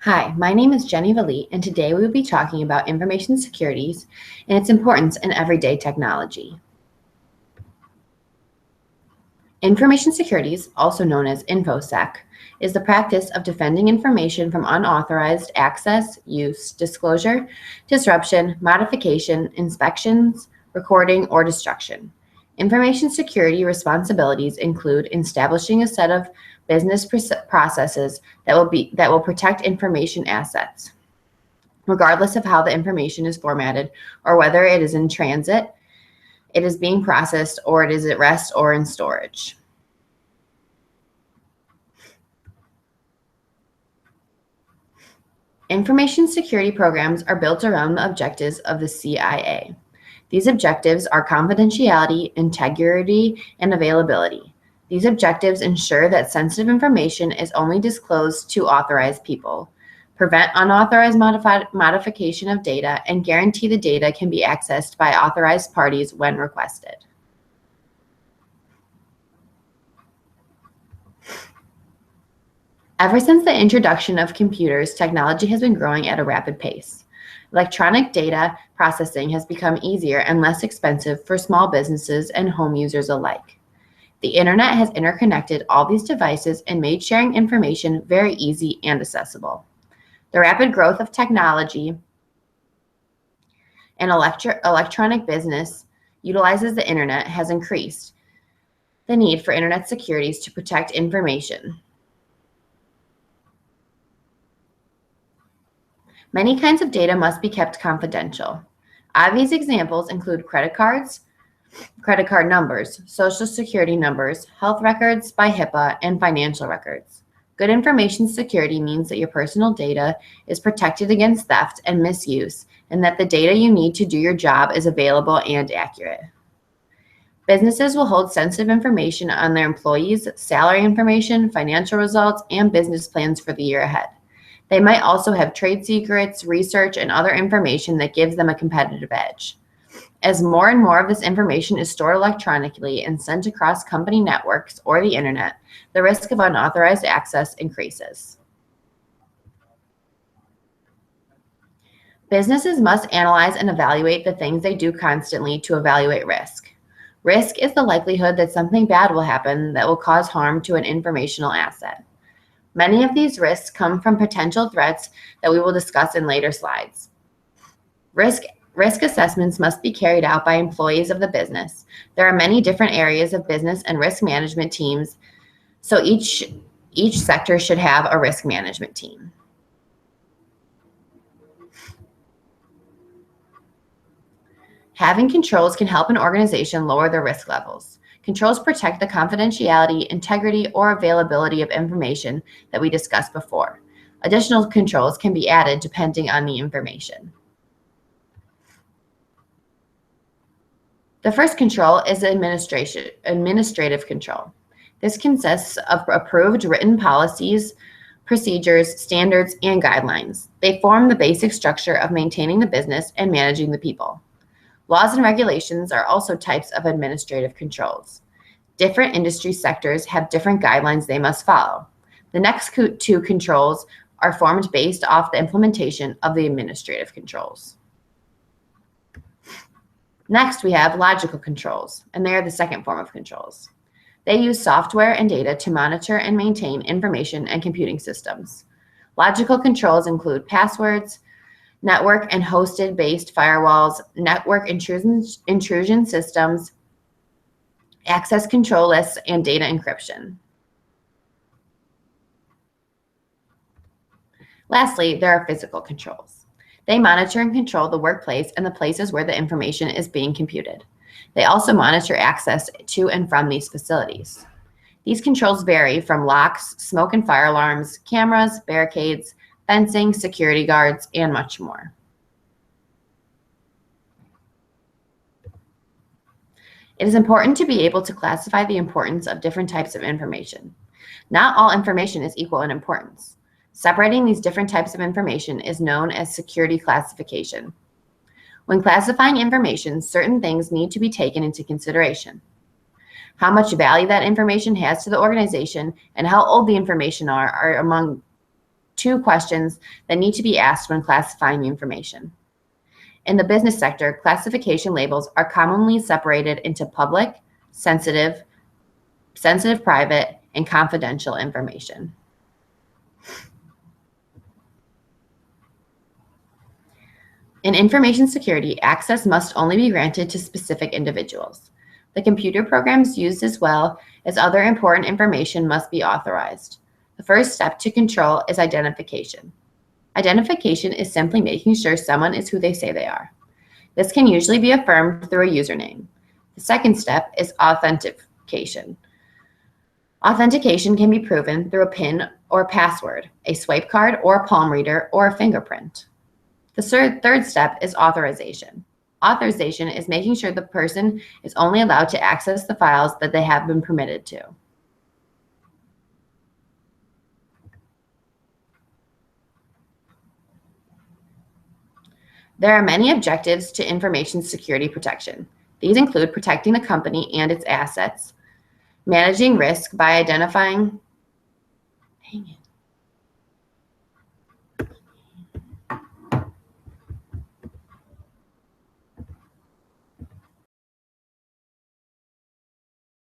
Hi, my name is Jenny Valit, and today we will be talking about information securities and its importance in everyday technology. Information securities, also known as InfoSec, is the practice of defending information from unauthorized access, use, disclosure, disruption, modification, inspections, recording, or destruction. Information security responsibilities include establishing a set of business processes that will protect information assets, regardless of how the information is formatted or whether it is in transit, it is being processed, or it is at rest or in storage. Information security programs are built around the objectives of the CIA. These objectives are confidentiality, integrity, and availability. These objectives ensure that sensitive information is only disclosed to authorized people, prevent unauthorized modification of data, and guarantee the data can be accessed by authorized parties when requested. Ever since the introduction of computers, technology has been growing at a rapid pace. Electronic data processing has become easier and less expensive for small businesses and home users alike. The internet has interconnected all these devices and made sharing information very easy and accessible. The rapid growth of technology and electronic business utilizes the internet has increased the need for internet securities to protect information. Many kinds of data must be kept confidential. Obvious examples include credit cards, credit card numbers, social security numbers, health records by HIPAA, and financial records. Good information security means that your personal data is protected against theft and misuse, and that the data you need to do your job is available and accurate. Businesses will hold sensitive information on their employees, salary information, financial results, and business plans for the year ahead. They might also have trade secrets, research, and other information that gives them a competitive edge. As more and more of this information is stored electronically and sent across company networks or the internet, the risk of unauthorized access increases. Businesses must analyze and evaluate the things they do constantly to evaluate risk. Risk is the likelihood that something bad will happen that will cause harm to an informational asset. Many of these risks come from potential threats that we will discuss in later slides. Risk assessments must be carried out by employees of the business. There are many different areas of business and risk management teams, so each sector should have a risk management team. Having controls can help an organization lower their risk levels. Controls protect the confidentiality, integrity, or availability of information that we discussed before. Additional controls can be added depending on the information. The first control is administrative control. This consists of approved written policies, procedures, standards, and guidelines. They form the basic structure of maintaining the business and managing the people. Laws and regulations are also types of administrative controls. Different industry sectors have different guidelines they must follow. The next two controls are formed based off the implementation of the administrative controls. Next, we have logical controls, and they are the second form of controls. They use software and data to monitor and maintain information and computing systems. Logical controls include passwords, network and hosted-based firewalls, network intrusion systems, access control lists, and data encryption. Lastly, there are physical controls. They monitor and control the workplace and the places where the information is being computed. They also monitor access to and from these facilities. These controls vary from locks, smoke and fire alarms, cameras, barricades, fencing, security guards, and much more. It is important to be able to classify the importance of different types of information. Not all information is equal in importance. Separating these different types of information is known as security classification. When classifying information, certain things need to be taken into consideration. How much value that information has to the organization and how old the information are among two questions that need to be asked when classifying information. In the business sector, classification labels are commonly separated into public, sensitive, private, and confidential information. In information security, access must only be granted to specific individuals. The computer programs used as well as other important information must be authorized. The first step to control is identification. Identification is simply making sure someone is who they say they are. This can usually be affirmed through a username. The second step is authentication. Authentication can be proven through a PIN or password, a swipe card or a palm reader, or a fingerprint. The third step is authorization. Authorization is making sure the person is only allowed to access the files that they have been permitted to. There are many objectives to information security protection. These include protecting the company and its assets, managing risk by identifying